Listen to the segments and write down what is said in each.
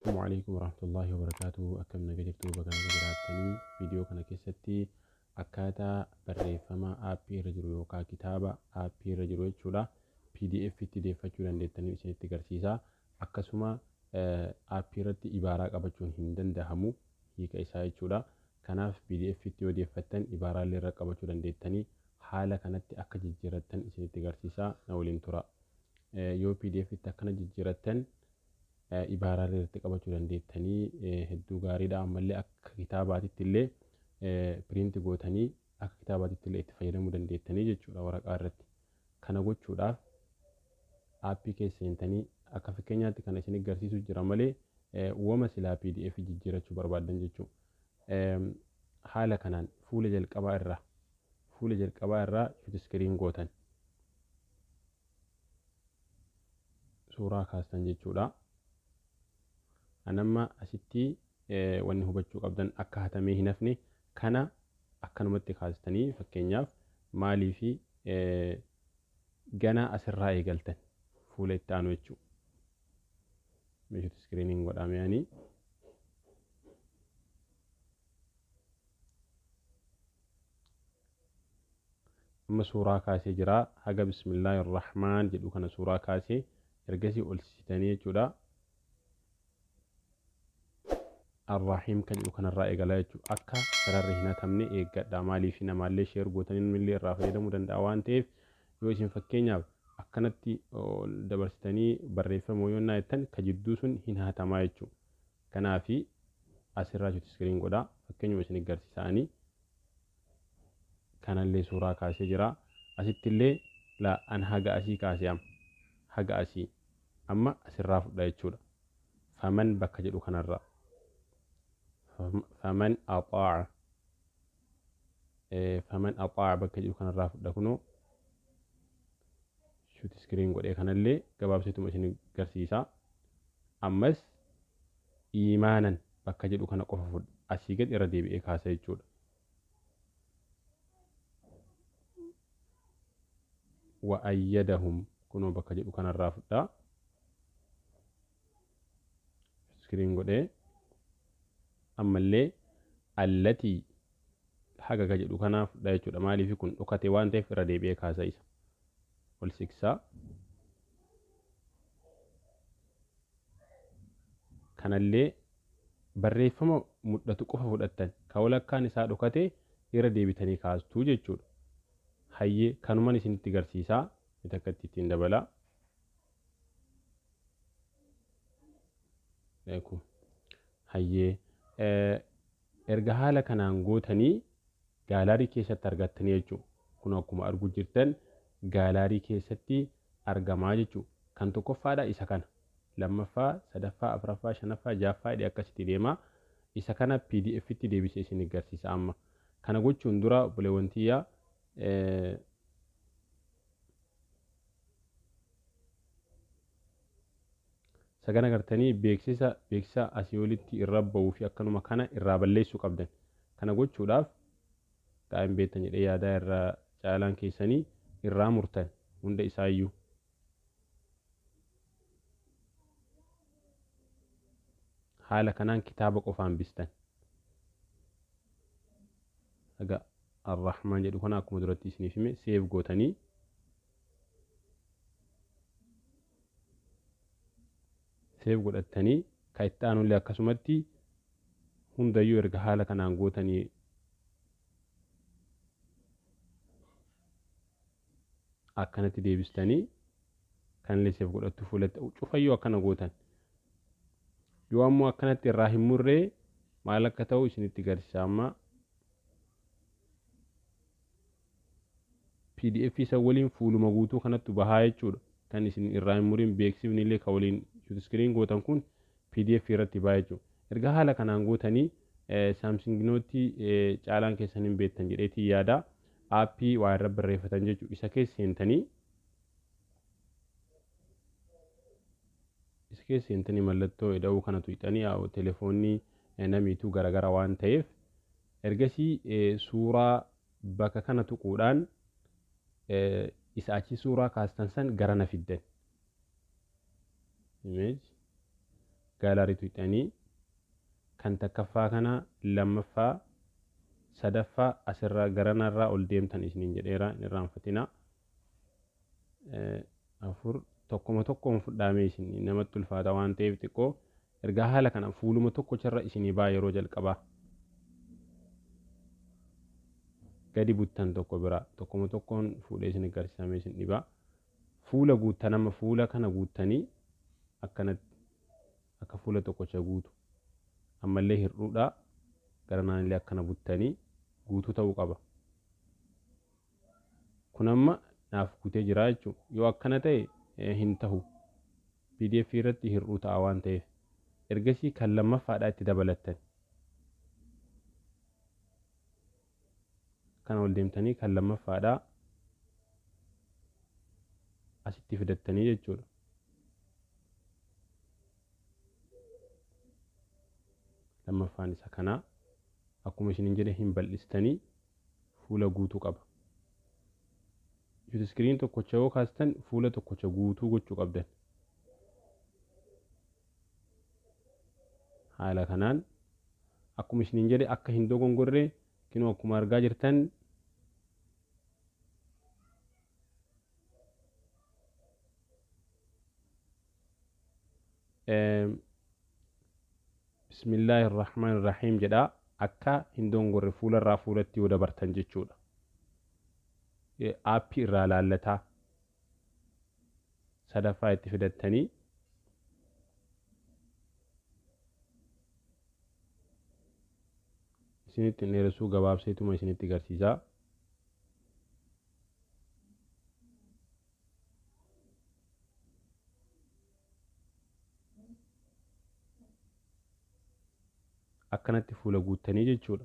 السلام عليكم ورحمة الله وبركاته. أكم نجدتو بكنا جراتني فيديو كنا كيستي أكادا بريفما آبي رجلو يوكا كتابة آبي رجلو يجولا PDF في تي فجولا لتني سنة تجرسيسا أكسما آبي رتي إبارة قبضون هندن دهمو هيك إساء يجولا كناف PDF في تي ودي فتن إبارة اللي رقبجولا لتني حالة كانت أكجي جراتن سنة تجرسيسا نولين ترى يو PDF في تكنا جراتن ibaaraalee irratti qabachuu dandeettanii hedduu gaariidha. Ammallee akka kitaabaatitti illee piriinti gootanii akka kitaabaatitti illee itti fayyadamuu dandeettanii jechuudha waraqaa irratti. Kana gochuudhaaf aappii keessa seentanii akka fakkeenyaatti kan isin agarsiisu jira malee uumama silaa PDF jijjiirachuu barbaadan jechuudha. Haala kanaan fuula jalqabaa irraa shuut iskiriin gootan suuraa kaastan jechuudha. Anamma asitti wanni hubachuu qabdan akka hatamee hin hafne kana akkanumatti kaastanii fakkeenyaaf maalii fi gana asirraa eegaltan fuula itti aanu jechuudha. Meeshaa iskiriiniin godhame yaani amma suuraa kaasee jira. Haga bismillaahir rahmaan jedhu kana suuraa kaasee ergasii ol siitanii jechuudha. الرحيم كان يكون الرأي قلايتو أكا سرره هنا تمني إيقادا مالي فينا مالي شير قوتنين من اللي الرافة يدمو دان دعوان تيف يوشين فكينيا أكنتي دبرستاني بريفة مويونا يتن كجدوسون هنا تمايتو كان في أسراجو تسكرين قدا فكينيو وشين إقارسي ساني كان اللي سورا كاسي جرا أسيت اللي لا أن هاقا أسي كاسي أم هاقا أسي أما أسراف دايتشو فمن بكجدو كان الرأي فمن أطاع بكجو كان الرافع دكنو شوت سكرين قد كان اللي قباب سيتو مشين قرسيسا أمس إيمانا بكجو كان قففود أسيقد إردي بإيك هاسا يجود وأيدهم كنو بكجو كان الرافع دا سكرين قد أما اللي التي حاجة جدو كنا دا يجود مالي في كن وكاتي وان تيف ردي بيك هاسا إيسا والسكسا كان اللي بريفما مدتو قفا فدتن كولا كان إسا دوكاتي ردي بيتني كاستو جدود هاي كانو ماني سنتي غرسيسا يتكتي تندبلا لكم هاي erga haala kanaan gootanii gaalaarii keessatti argattanii jechuudha. Kun akkuma arguu jirtan gaalaarii keessatti argamaa jechuudha. Kan tokkoffaadha isa kana. Lammaffaa, sadaffaa, afuraffaa, shanaffaa, ja'affaa jedhee akkasitti deema. Isa kana PDF tti deebisee isin agarsiisa amma. Kana gochuun dura obboleewwan tiyyaa sagana gartanii beeksisa asii olitti irra ba'uu fi akkanuma kana irraa balleessuu qabdan. Kana gochuudhaaf qaa'im beektan jedhee yaadaa irraa caalaan keessanii irraa murtan hunda isaayyuu. Haala kanaan kitaaba qofaan bistan. Haga Ar-Rahmaan jedhu kana akkuma duratti isiniif hime seef gootanii seef godhattanii kan itti aanullee akkasumatti hundayyuu erga haala kanaan gootanii akkanatti deebistanii kan illee seef godhattu fuulatti cufayyuu akkana gootan. Yoo ammoo akkanatti irraa hin murree maal akka ta'u isinitti agarsiisa amma. PDF isa waliin fuuluma guutuu kanatti bahaa jechuudha. Kan isin irraa hin muriin beeksifni illee kan waliin shuut iskiriin gootan kun PDF irratti bahaa jechuudha. Erga haala kanaan gootanii Samsung Note caalaan keessan hin beektan jedheetii yaada aappii waa irra barreeffatan jechuudha. Isa keessa seentanii mallattoo ida'uu kanatu hixanii telefoonni namiituu garagara waan ta'eef ergasii suuraa bakka kana tuquudhaan isa achi suuraa kaastan san gara na fiddan. gaalarii tuqxanii kan takkaffaa kana lammaffaa sadaffaa asirraa garanarraa ol deemtan isiniin jedheera hin irraanfatina. Afur tokkoma tokkoon fudhaamee isin namatti ulfaata waan ta'eef xiqqoo ergaa haala kana fuuluma tokkocharra isinii baa yeroo jalqabaa gadi buttan tokko biraa tokkoma tokkoon fuudhee isin agarsiisamee isin dhibaa fuula guuttan amma fuula kana guuttanii akkanatti akka fuula tokkocha guutu ammallee hir'uudha garanaanillee akkana buttanii guutuu ta'uu qaba. Kun amma naaf guutee jira jechuudha. Yoo akkana ta'e hin tahu PDF irratti hir'uu ta'a waan ta'eef ergasii kan lammaffaadhaa itti dabalattan kana ol deemtanii kan lammaffaadhaa asitti fidattanii jechuudha. Lammaffaan isa kanaa akkuma isiniin jedhe hin bal'istanii fuula guutuu qaba. Iskiriin tokkocha yoo kaastan fuula tokkocha guutuu gochuu qabdan. Haala kanaan akkuma isiniin jedhe akka hin dogongorree kinoo akkuma argaa jirtan Bismillahirrahmanirrahiim jedhaa akka hin dogongorre fuularraa fuulatti yoo dabartan jechuudha. Aappii irraa laallataa sadaffaa itti fidattanii isinitti dheeressuu gabaabseetuma isinitti agarsiisaa. Akkanatti fuula guuttanii jechuudha.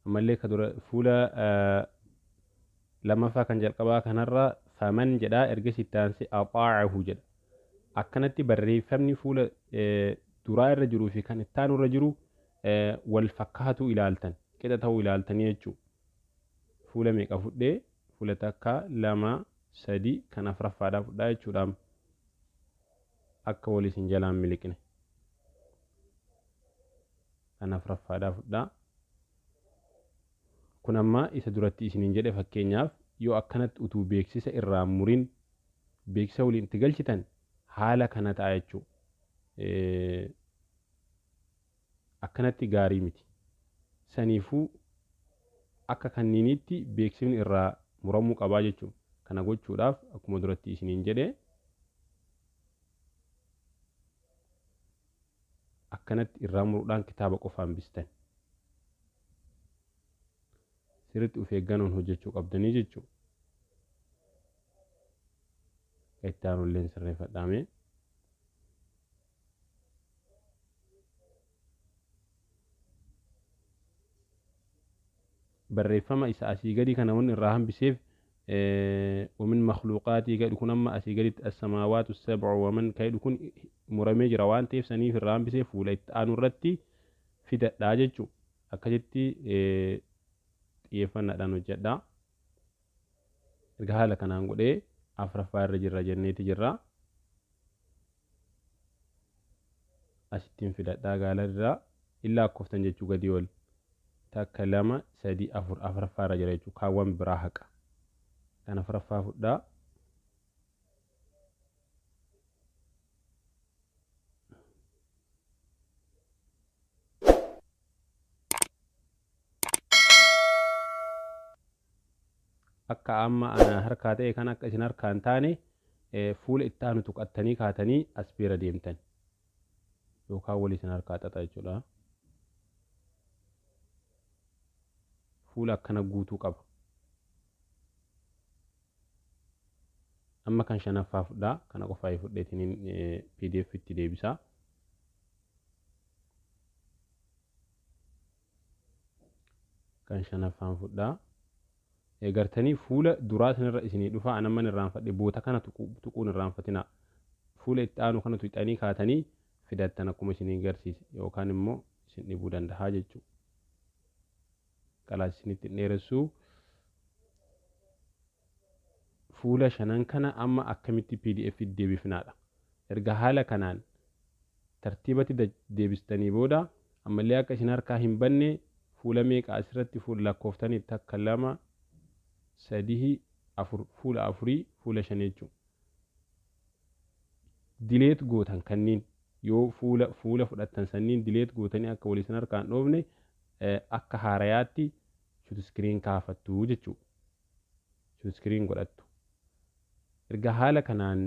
Ammallee ka dura fuula lammaffaa kan jalqabaa kanarraa faman jedhaa ergasii itti aansee axaacahu jedha. Akkanatti barreeffamni fuula duraa irra jiruu fi kan itti aanu irra jiru wal fakkaatu ilaaltan qixa ta'uu ilaaltanii jechuudha. Fuula meeqa fudhee fuula takka lama sadi kan afuraffaadhaa fudhaa jechuudha. Akka waliis hin jalaan miliqne kan afuraffaadhaa fudhaa. Kun amma isa duratti isiniin jedhe fakkeenyaaf yoo akkanatti utuu beeksisa irraa murin beeksisa waliin itti galchitan haala kana ta'a jechuudha. Akkanatti gaarii miti. Saniifuu akka kanniinitti beeksifni irraa muramuu qabaa jechuudha. Kana gochuudhaaf akkuma duratti isiniin jedhe akkanatti irraa muruudhaan kitaaba qofaan bistan. Sirriitti of eeggannoon hojjechuu qabdanii jechuudha. Itti aanullee sirreeffadhaame. Barreeffama isa asii gadi kana wanni irraa hambiseef ومن مخلوقاتي قد يكون أما أسيقلت السماوات السبع ومن كيد يكون مرمي جروان تيف سني في الرام بسيف ولا آنو رتي في داججو أكجتي يفنى دانو جدا إرجع لك أنا أقول إيه أفرفار رجل جنتي جرا أستين في داجا لرا إلا كفتن جتشو قديول تكلم سدي أفرفار رجل جتشو كوان براهك أنا فرفا فدا أكا أما أنا هركاتي كان أكا إسن هركان تاني فول إتانو تقاتني كاتني أسبير ديمتن يوكا ولي إسن هركاتا تايجولا فول أكنا قوتو قبا أما كان شنفا فدا كان قفاي فدتين PDF itti deebisa kan shanaffaan fudhaa eegartanii fuula duraa sanirra isinii dhufa anamman irraanfadhe boota kana tuquun irraanfatina fuula itti aanu kana tuqxanii kaatanii fidattan akkuma isinii agarsiise yookaan immoo isin dhibuu danda'a jechuudha. Qalaas isinitti dheeressuu fuula shanan kana amma akkamitti PDF deebifnaadha. Erga haala kanaan tartiibatti deebistanii booda ammallee akka isin harkaa hin banne fuula meeqa asirratti fuula lakkooftanii takka 2 3 4 fuula 4 fuula 5 jechuudha. Dileet gootan kanniin yoo fuula fudhattan sanniin dileet gootanii akka walii isin harkaan dhoofne akka haarayaatti shutiskiriin kaafattu jechuudha. Shutiskiriin godhattu. Erga haala kanaan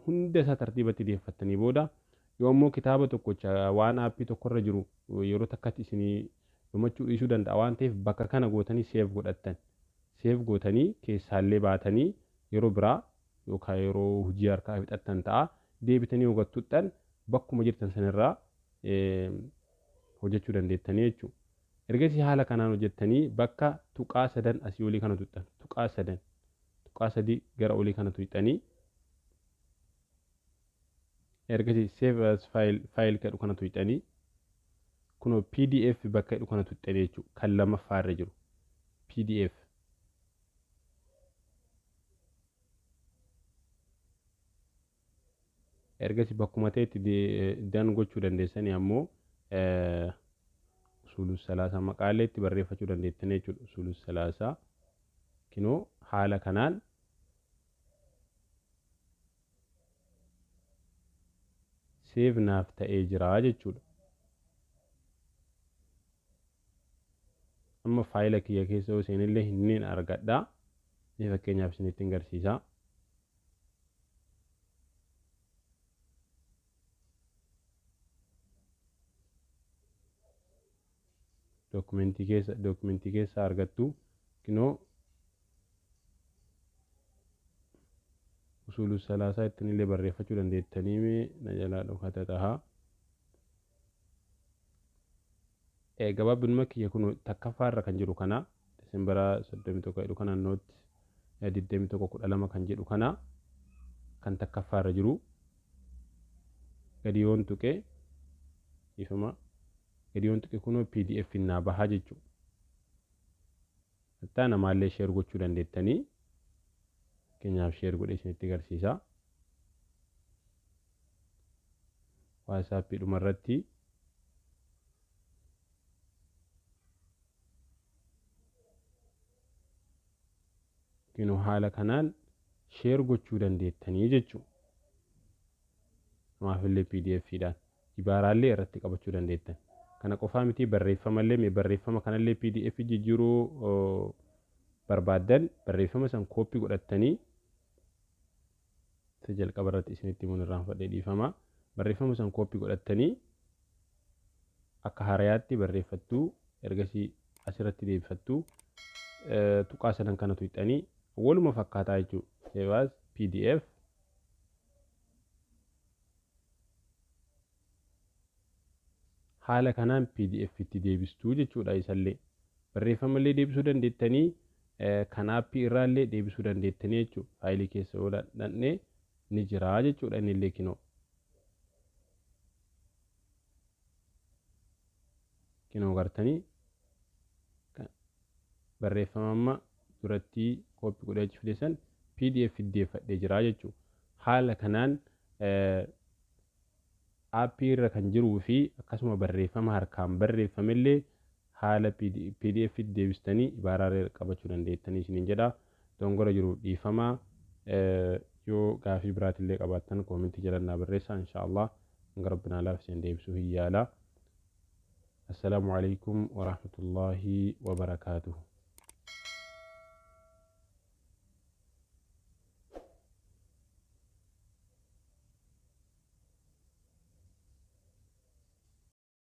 hunda isaa tartiibatti deeffattanii booda yoo ammoo kitaaba tokkocha waan aappii tokkorra jiru yeroo takkatti isinii dhumachuu dhiisuu danda'a waan ta'eef bakka kana gootanii seef godhattan. Seef gootanii keessaallee baatanii yeroo biraa yookaan yeroo hojii harkaa fixattan ta'a deebitanii hogattuudhaan bakkuma jirtan sanirraa hojjechuu dandeettanii jechuudha. Ergasii haala kanaan hojjettanii bakka tuqaa 3 asii olii kana tuqxan. Tuqaa 3 gara olii kana tuqxanii ergasii save as file kadhu kana tuqxanii kunoo PDF bakka jedhu kana tuqxanii jechuudha. Kan lammaffaa irra jiru PDF. Ergasii bakkuma ta'etti dan gochuu dandeessanii ammoo usulus salaasaa maqaalee itti barreeffachuu dandeettanii jechuudha. Usulus salaasaa kinoo haala kanaan seef naaf ta'ee jira jechuudha. Amma faayila kiyya keessa yoo seenillee hin argadha. Mee fakkeenyaaf isinitti agarsiisa. Dookumentii keessa argattu kinoo usulus salaasaa ittiin illee barreeffachuu dandeettanii na jalaa dhokata taha. Gabaabinuma kiyya kun takkaffaarra kan jiru kana Desembaraa 31 jedhu kana nooti 21/12 kan jedhu kana kan takkaffaarra jiru gadi yoon tuqe ifama gadi yoon tuqe kunoo PDF naa bahaa jechuudha. Hatta namaallee sheer gochuu dandeettanii keenyaaf sheer godhee isinitti agarsiisa. WhatsApp dhumarratti kinoo haala kanaan sheer gochuu dandeettanii jechuudha. Namaafillee PDF dhaan ibaaraallee irratti qabachuu dandeettan. Kana qofaa miti barreeffamallee barreeffama kanallee PDF jijjiiruu barbaaddan barreeffama san kooppii godhattanii jalqaba irratti isinitti himuun irraanfadhee dhiifama. Barreeffama san kooppii godhattanii akka haarayaatti barreeffattuu ergasii asirratti deebifattuu tuqaa 3 kana tuqxanii waluma fakkaataa jechuudha. Save as PDF haala kanaan PDF itti deebistuu jechuudha. Isallee barreeffamallee deebisuu dandeettanii kan aappii irraallee deebisuu dandeettanii jechuudha. Faayilii keessa yoo dhaqnee ni jira jechuudha inni illee kinoo. Kinoo gartanii barreeffama amma duratti kooppii godhee achi fideessan PDF deeffadhee jira jechuudha. Haala kanaan aappii irra kan jiruu fi akkasuma barreeffama harkaan barreeffamillee haala PDF deebistanii ibaaraalee qabachuu dandeettanii isiniin jedha. Dongora jiru dhiifamaa. Yoo gaafii biraatillee qabaattan koomentii jalannaa barreessaa inshaallah hanga rabbinaa laaf isin deebisuu hin yaala. Assalaamu alaikum wa rahmatullaahi wa barakaatuhu.